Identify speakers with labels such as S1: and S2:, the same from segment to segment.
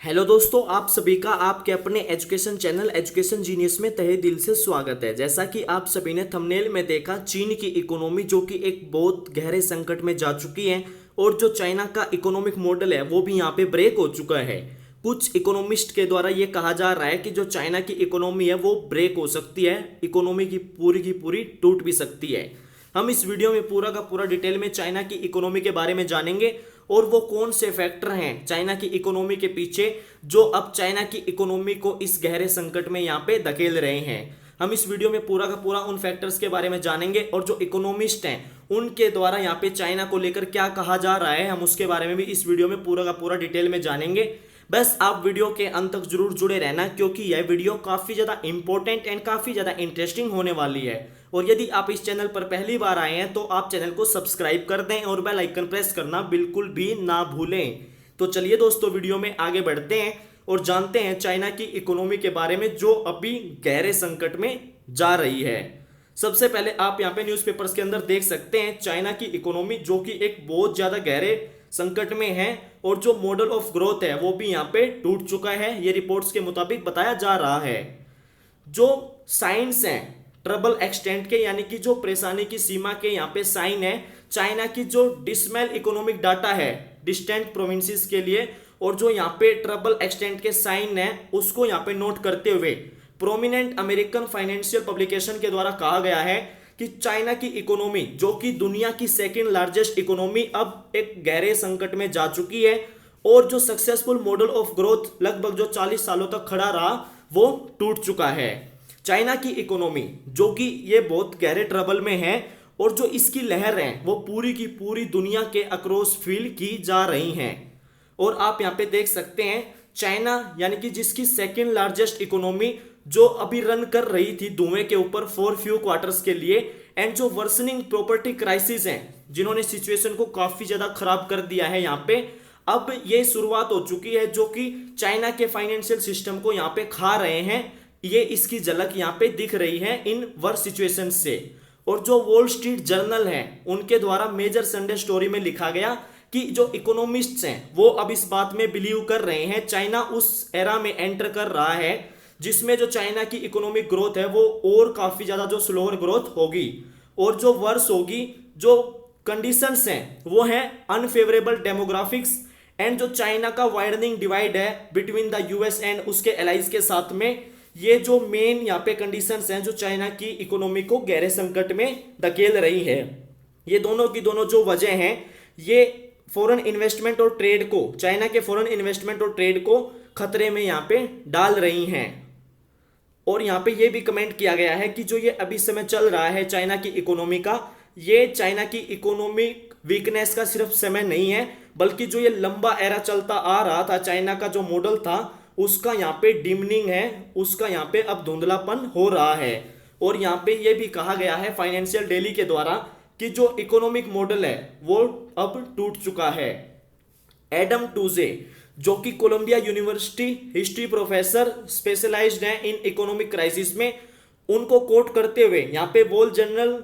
S1: Hello दोस्तों, आप सभी का आपके अपने एजुकेशन चैनल एजुकेशन जीनियस में तहे दिल से स्वागत है। जैसा कि आप सभी ने थंबनेल में देखा, चीन की इकोनॉमी जो कि एक बहुत गहरे संकट में जा चुकी है और जो चाइना का इकोनॉमिक मॉडल है वो भी यहाँ पे ब्रेक हो चुका है। कुछ इकोनॉमिस्ट के द्वारा ये कहा जा रहा है कि जो चाइना की इकोनॉमी है वो ब्रेक हो सकती है, इकोनॉमी की पूरी टूट भी सकती है। हम इस वीडियो में पूरा का पूरा डिटेल में चाइना की इकोनॉमी के बारे में जानेंगे और वो कौन से फैक्टर हैं चाइना की इकोनॉमी के पीछे जो अब चाइना की इकोनॉमी को इस गहरे संकट में यहाँ पे धकेल रहे हैं। हम इस वीडियो में पूरा का पूरा उन फैक्टर्स के बारे में जानेंगे और जो इकोनॉमिस्ट हैं उनके द्वारा यहाँ पे चाइना को लेकर क्या कहा जा रहा है, हम उसके बारे में भी इस वीडियो में पूरा का पूरा डिटेल में जानेंगे। बस आप वीडियो के अंत तक जरूर जुड़े रहना, क्योंकि यह वीडियो काफ़ी ज़्यादा इंपॉर्टेंट एंड काफ़ी ज़्यादा इंटरेस्टिंग होने वाली है। और यदि आप इस चैनल पर पहली बार आए हैं तो आप चैनल को सब्सक्राइब कर दें और बेल आइकन प्रेस करना बिल्कुल भी ना भूलें। तो चलिए दोस्तों, वीडियो में आगे बढ़ते हैं और जानते हैं चाइना की इकोनॉमी के बारे में जो अभी गहरे संकट में जा रही है। सबसे पहले आप यहाँ पे न्यूज़पेपर्स के अंदर देख सकते हैं चाइना की इकोनॉमी जो कि एक बहुत ज़्यादा गहरे संकट में है और जो मॉडल ऑफ ग्रोथ है वो भी यहाँ पे टूट चुका है, ये रिपोर्ट्स के मुताबिक बताया जा रहा है। जो साइंस हैं ट्रबल एक्सटेंट के, यानी कि जो परेशानी की सीमा के यहाँ पे साइन है, चाइना की जो डिसमल इकोनॉमिक डाटा है डिस्टेंट प्रोविंसेस के लिए और जो यहाँ पे ट्रबल एक्सटेंट के साइन है उसको यहाँ पे नोट करते हुए प्रोमिनेंट अमेरिकन फाइनेंशियल पब्लिकेशन के द्वारा कहा गया है कि चाइना की इकोनॉमी जो कि दुनिया की सेकेंड लार्जेस्ट इकोनॉमी अब एक गहरे संकट में जा चुकी है और जो सक्सेसफुल मॉडल ऑफ ग्रोथ लगभग जो 40 सालों तक खड़ा रहा वो टूट चुका है। चाइना की इकोनॉमी जो कि ये बहुत गहरे ट्रबल में है और जो इसकी लहर है वो पूरी की पूरी दुनिया के अक्रॉस फील की जा रही हैं। और आप यहाँ पे देख सकते हैं चाइना यानी कि जिसकी सेकेंड लार्जेस्ट इकोनॉमी जो अभी रन कर रही थी धुएं के ऊपर फॉर फ्यू क्वार्टर्स के लिए, एंड जो वर्सनिंग प्रॉपर्टी क्राइसिस हैं जिन्होंने सिचुएशन को काफी ज्यादा खराब कर दिया है यहाँ पे, अब ये शुरुआत हो चुकी है जो कि चाइना के फाइनेंशियल सिस्टम को यहाँ पे खा रहे हैं। ये इसकी झलक यहाँ पे दिख रही है इन वर्स सिचुएशन से। और जो वॉल स्ट्रीट जर्नल है उनके द्वारा मेजर संडे स्टोरी में लिखा गया कि जो इकोनॉमिस्ट्स हैं वो अब इस बात में बिलीव कर रहे हैं चाइना उस एरा में एंटर कर रहा है जिसमें जो चाइना की इकोनॉमिक ग्रोथ है वो और काफी ज्यादा जो स्लोअर ग्रोथ होगी और जो वर्स होगी। जो कंडीशंस हैं वो है अनफेवरेबल डेमोग्राफिक्स एंड जो चाइना का वाइडनिंग डिवाइड है बिटवीन द यूएस एंड उसके एलाइज के साथ में, ये जो मेन यहाँ पे कंडीशंस हैं जो चाइना की इकोनॉमी को गहरे संकट में धकेल रही है। ये दोनों की दोनों जो वजह हैं ये फॉरेन इन्वेस्टमेंट और ट्रेड को, चाइना के फॉरेन इन्वेस्टमेंट और ट्रेड को खतरे में यहाँ पे डाल रही हैं। और यहाँ पे ये भी कमेंट किया गया है कि जो ये अभी समय चल रहा है चाइना की इकोनॉमी का, ये चाइना की इकोनॉमिक वीकनेस का सिर्फ समय नहीं है बल्कि जो ये लंबा एरा चलता आ रहा था चाइना का जो मॉडल था उसका यहाँ पे डिमनिंग है, उसका यहाँ पे अब धुंधलापन हो रहा है। और यहाँ पे ये भी कहा गया है फाइनेंशियल डेली के द्वारा कि जो इकोनॉमिक मॉडल है वो अब टूट चुका है। एडम टूजे जो कि Columbia University history professor specialized हैं इन इकोनॉमिक क्राइसिस में, उनको कोट करते हुए यहाँ पे वॉल जर्नल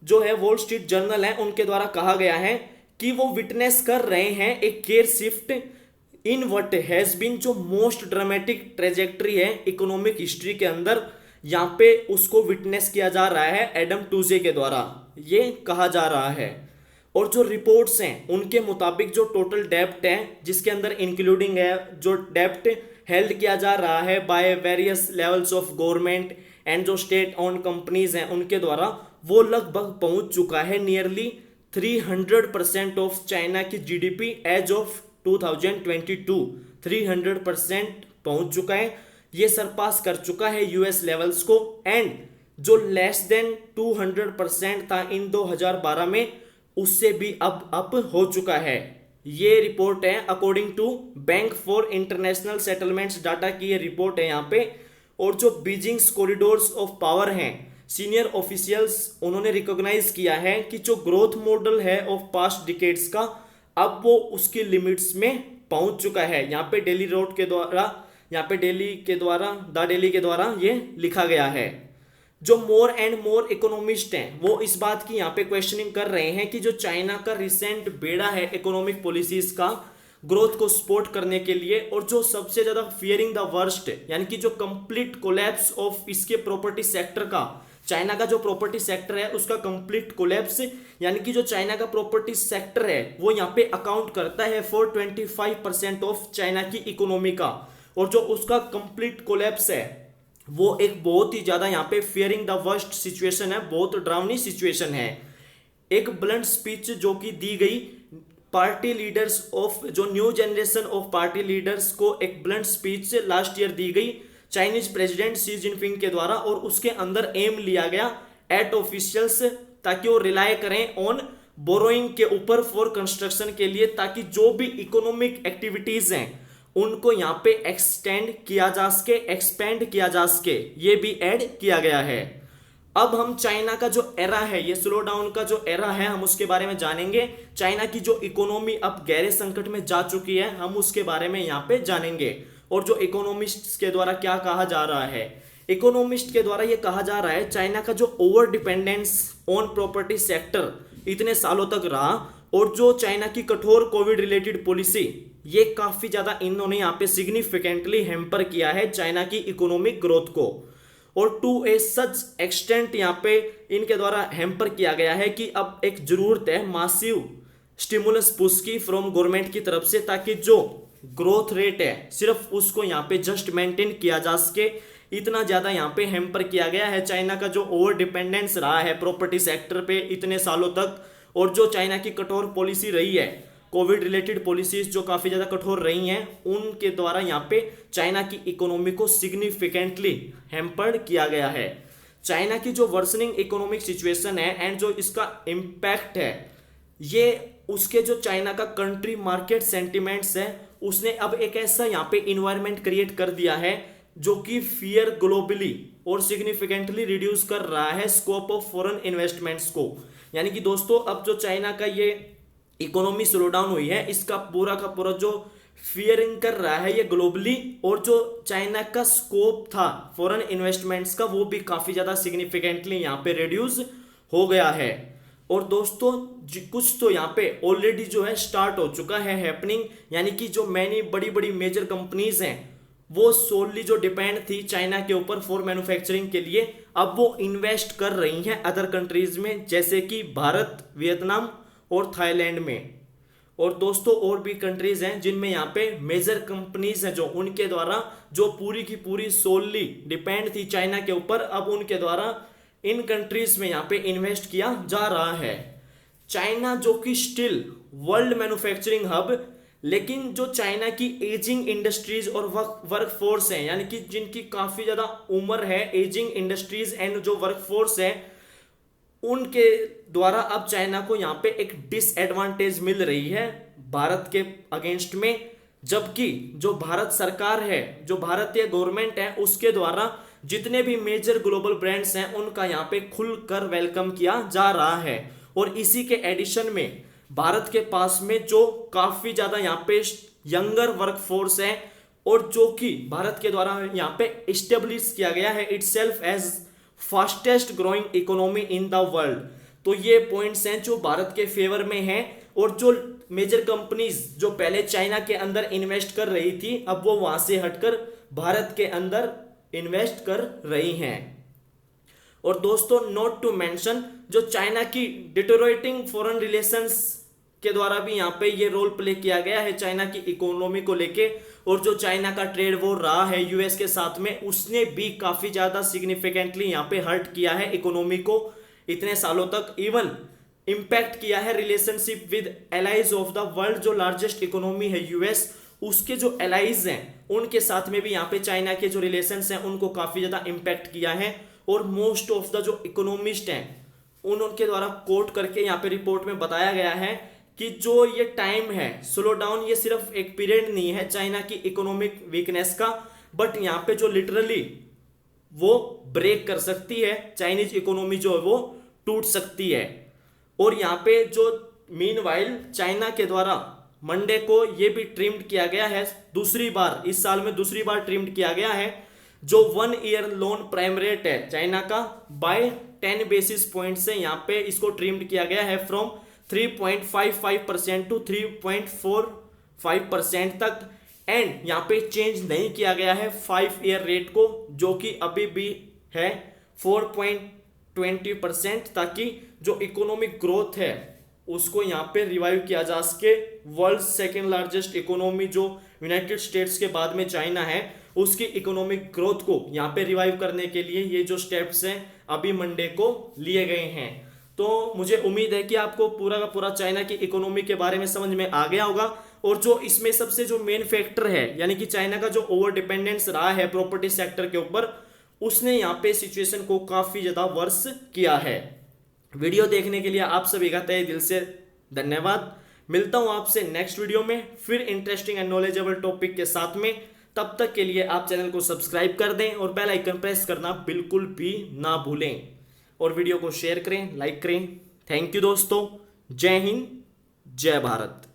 S1: जो है वॉल स्ट्रीट जर्नल है उनके द्वारा कहा गया है कि वो विटनेस कर रहे हैं एक care shift in what has been जो मोस्ट ड्रामेटिक ट्रेजेक्टरी है इकोनॉमिक हिस्ट्री के अंदर, यहाँ पे उसको विटनेस किया जा रहा है एडम टूजे के द्वारा, ये कहा जा रहा है। और जो रिपोर्ट्स हैं उनके मुताबिक जो टोटल डेब्ट है जिसके अंदर इंक्लूडिंग है जो डेब्ट हेल्ड किया जा रहा है by various levels of government and जो स्टेट ओन कंपनीज हैं उनके द्वारा, वो लगभग पहुंच चुका है नियरली 300% ऑफ चाइना की जीडीपी एज ऑफ 2022। 300% पहुंच चुका है, ये सरपास कर चुका है यूएस लेवल्स को। एंड जो लेस देन 200% था इन 2012 में उससे भी अब अप हो चुका है। ये रिपोर्ट है according to bank for international settlements data की ये रिपोर्ट है यहाँ पे। और जो बीजिंग्स कॉरिडोर्स ऑफ पावर हैं सीनियर ऑफिशियल्स उन्होंने रिकॉग्नाइज किया है कि जो ग्रोथ मॉडल है ऑफ पास्ट डिकेड्स का अब वो उसकी लिमिट्स में पहुंच चुका है। यहाँ पे डेली रोड के द्वारा द डेली के द्वारा ये लिखा गया है। जो मोर एंड मोर इकोनॉमिस्ट हैं वो इस बात की यहाँ पे क्वेश्चनिंग कर रहे हैं कि जो चाइना का रिसेंट बेड़ा है इकोनॉमिक पॉलिसीज का ग्रोथ को सपोर्ट करने के लिए। और जो सबसे ज्यादा फियरिंग द वर्स्ट यानी कि जो कंप्लीट कोलैप्स ऑफ इसके प्रॉपर्टी सेक्टर का, चाइना का जो प्रॉपर्टी सेक्टर है उसका कंप्लीट कोलैप्स, यानी कि जो चाइना का प्रॉपर्टी सेक्टर है वो यहाँ पे अकाउंट करता है फॉर 25% ऑफ चाइना की इकोनॉमी का। और जो उसका कंप्लीट कोलैप्स है वो एक बहुत ही ज्यादा यहाँ पे फियरिंग द वर्स्ट सिचुएशन है, बहुत डरावनी सिचुएशन है। एक ब्लंट स्पीच जो कि दी गई पार्टी लीडर्स ऑफ, जो new generation of party leaders को एक ब्लंट स्पीच लास्ट ईयर दी गई चाइनीज प्रेसिडेंट शी जिनपिंग के द्वारा, और उसके अंदर एम लिया गया एट ऑफिशियल्स ताकि वो रिलाय करें ऑन बोरोइंग के ऊपर फॉर कंस्ट्रक्शन के लिए, ताकि जो भी इकोनॉमिक एक्टिविटीज हैं उनको यहाँ पे एक्सटेंड किया जा सके, एक्सपेंड किया जा सके, ये भी ऐड किया गया है। अब हम चाइना का जो एरा है, ये स्लो डाउन का जो एरा है, हम उसके बारे में जानेंगे। चाइना की जो इकोनॉमी अब गहरे संकट में जा चुकी है, हम उसके बारे में यहाँ पे जानेंगे। और जो इकोनॉमिस्ट्स के द्वारा क्या कहा जा रहा है, इकोनॉमिस्ट के द्वारा ये कहा जा रहा है चाइना का जो over dependence on property sector इतने सालों तक रहा, और जो चाइना की कठोर कोविड रिलेटेड पॉलिसी, ये काफी ज्यादा इन्होंने यहाँ पे सिग्निफिकेंटली हैम्पर किया है चाइना की इकोनॉमिक ग्रोथ को। और टू ए सच एक्सटेंट यहाँ पे इनके द्वारा हैम्पर किया गया है कि अब एक जरूरत है मासिव स्टिमुलस पुश की फ्रॉम गवर्नमेंट की तरफ से, ताकि जो ग्रोथ रेट है सिर्फ उसको यहाँ पे जस्ट मेंटेन किया जा सके। इतना ज्यादा यहाँ पे हैम्पर किया गया है चाइना का जो ओवर डिपेंडेंस रहा है प्रॉपर्टी सेक्टर पे इतने सालों तक, और जो चाइना की कठोर पॉलिसी रही है, कोविड रिलेटेड पॉलिसीज जो काफी ज्यादा कठोर रही हैं, उनके द्वारा यहाँ पे चाइना की इकोनॉमी को सिग्निफिकेंटली हैम्पर्ड किया गया है। चाइना की जो वर्सनिंग इकोनॉमिक सिचुएशन है एंड जो इसका इम्पैक्ट है, ये उसके जो चाइना का कंट्री मार्केट सेंटिमेंट्स है, उसने अब एक ऐसा यहाँ पे इन्वायरमेंट क्रिएट कर दिया है जो कि फियर ग्लोबली और सिग्निफिकेंटली रिड्यूस कर रहा है स्कोप ऑफ फॉरेन इन्वेस्टमेंट्स को। यानी कि दोस्तों अब जो चाइना का ये इकोनॉमी स्लो डाउन हुई है, इसका पूरा का पूरा जो फियरिंग कर रहा है ये ग्लोबली, और जो चाइना का स्कोप था फॉरेन इन्वेस्टमेंट्स का वो भी काफी ज्यादा सिग्निफिकेंटली यहाँ पे रिड्यूस हो गया है। और दोस्तों कुछ तो यहाँ पे ऑलरेडी जो है स्टार्ट हो चुका है हैपनिंग, यानी कि जो मैनी बड़ी बड़ी मेजर कंपनीज हैं वो सोलली जो डिपेंड थी चाइना के ऊपर फॉर मैन्युफैक्चरिंग के लिए, अब वो इन्वेस्ट कर रही हैं अदर कंट्रीज में, जैसे कि भारत, वियतनाम और थाईलैंड में। और दोस्तों और भी कंट्रीज हैं जिनमें यहाँ पे मेजर कंपनीज हैं जो उनके द्वारा जो पूरी की पूरी सोलली डिपेंड थी चाइना के ऊपर, अब उनके द्वारा इन कंट्रीज में यहाँ पे इन्वेस्ट किया जा रहा है। चाइना जो कि स्टिल वर्ल्ड मैन्युफैक्चरिंग हब, लेकिन जो चाइना की एजिंग इंडस्ट्रीज और वर्क फोर्स है, यानी कि जिनकी काफी ज्यादा उम्र है, एजिंग इंडस्ट्रीज एंड जो वर्क फोर्स है, उनके द्वारा अब चाइना को यहाँ पे एक डिसएडवांटेज मिल रही है भारत के अगेंस्ट में। जबकि जो भारत सरकार है, जो भारतीय गवर्नमेंट है, उसके द्वारा जितने भी मेजर ग्लोबल ब्रांड्स हैं उनका यहाँ पे खुलकर वेलकम किया जा रहा है। और इसी के एडिशन में भारत के पास में जो काफी ज्यादा यहाँ पे यंगर वर्क फोर्स है, और जो कि भारत के द्वारा यहाँ पे इस्टेब्लिश किया गया है itself as fastest growing economy in the world. तो ये पॉइंट्स हैं जो भारत के फेवर में हैं, और जो मेजर कंपनीज जो पहले चाइना के अंदर इन्वेस्ट कर रही थी, अब वो वहां से हटकर भारत के अंदर इन्वेस्ट कर रही हैं। और दोस्तों नोट टू मेंशन, जो चाइना की डिटोरेटिंग फॉरेन रिलेशंस के द्वारा भी यहाँ पे ये रोल प्ले किया गया है चाइना की इकोनॉमी को लेके, और जो चाइना का ट्रेड वॉर रहा है यूएस के साथ में, उसने भी काफी ज्यादा सिग्निफिकेंटली यहाँ पे हर्ट किया है इकोनॉमी को इतने सालों तक, इवन इंपैक्ट किया है relationship with allies of the world. जो लार्जेस्ट इकोनॉमी है यूएस, उसके जो एलाइज हैं उनके साथ में भी यहाँ पे चाइना के जो रिलेशंस हैं उनको काफी ज्यादा इंपैक्ट किया है। और मोस्ट ऑफ द जो इकोनॉमिस्ट हैं उनके द्वारा कोट करके यहाँ पे रिपोर्ट में बताया गया है कि जो ये टाइम है स्लो डाउन, ये सिर्फ एक पीरियड नहीं है चाइना की इकोनॉमिक वीकनेस का, बट यहाँ पे जो लिटरली वो ब्रेक कर सकती है, चाइनीज इकोनॉमी जो है वो टूट सकती है। और यहाँ पे जो मीनवाइल चाइना के द्वारा मंडे को ये भी ट्रिम्ड किया गया है, दूसरी बार इस साल में दूसरी बार ट्रिम्ड किया गया है, जो 1 ईयर लोन प्राइम रेट है चाइना का बाय 10 बेसिस पॉइंट से यहाँ पे इसको ट्रिम्ड किया गया है फ्रॉम 3.55% टू 5% तक। एंड यहाँ पे चेंज नहीं किया गया है 5 ईयर रेट को, जो कि अभी भी है 4.20%, ताकि जो इकोनॉमिक ग्रोथ है उसको यहाँ पे रिवाइव किया जा सके। वर्ल्ड सेकेंड लार्जेस्ट इकोनॉमी जो यूनाइटेड स्टेट्स के बाद में चाइना है, उसकी इकोनॉमिक ग्रोथ को यहाँ पे रिवाइव करने के लिए ये जो स्टेप्स हैं अभी मंडे को लिए गए हैं। तो मुझे उम्मीद है कि आपको पूरा का पूरा चाइना की इकोनॉमी के बारे में समझ में आ गया होगा। और जो इसमें सबसे जो मेन फैक्टर है, यानी कि चाइना का जो ओवर डिपेंडेंस रहा है प्रॉपर्टी सेक्टर के ऊपर, उसने यहाँ पे सिचुएशन को काफी ज्यादा वर्स किया है। वीडियो देखने के लिए आप सभी का तहे दिल से धन्यवाद। मिलता हूं आपसे नेक्स्ट वीडियो में फिर इंटरेस्टिंग एंड नॉलेजेबल टॉपिक के साथ में। तब तक के लिए आप चैनल को सब्सक्राइब कर दें और बेल आइकन प्रेस करना बिल्कुल भी ना भूलें, और वीडियो को शेयर करें, लाइक करें। थैंक यू दोस्तों। जय हिंद, जय भारत।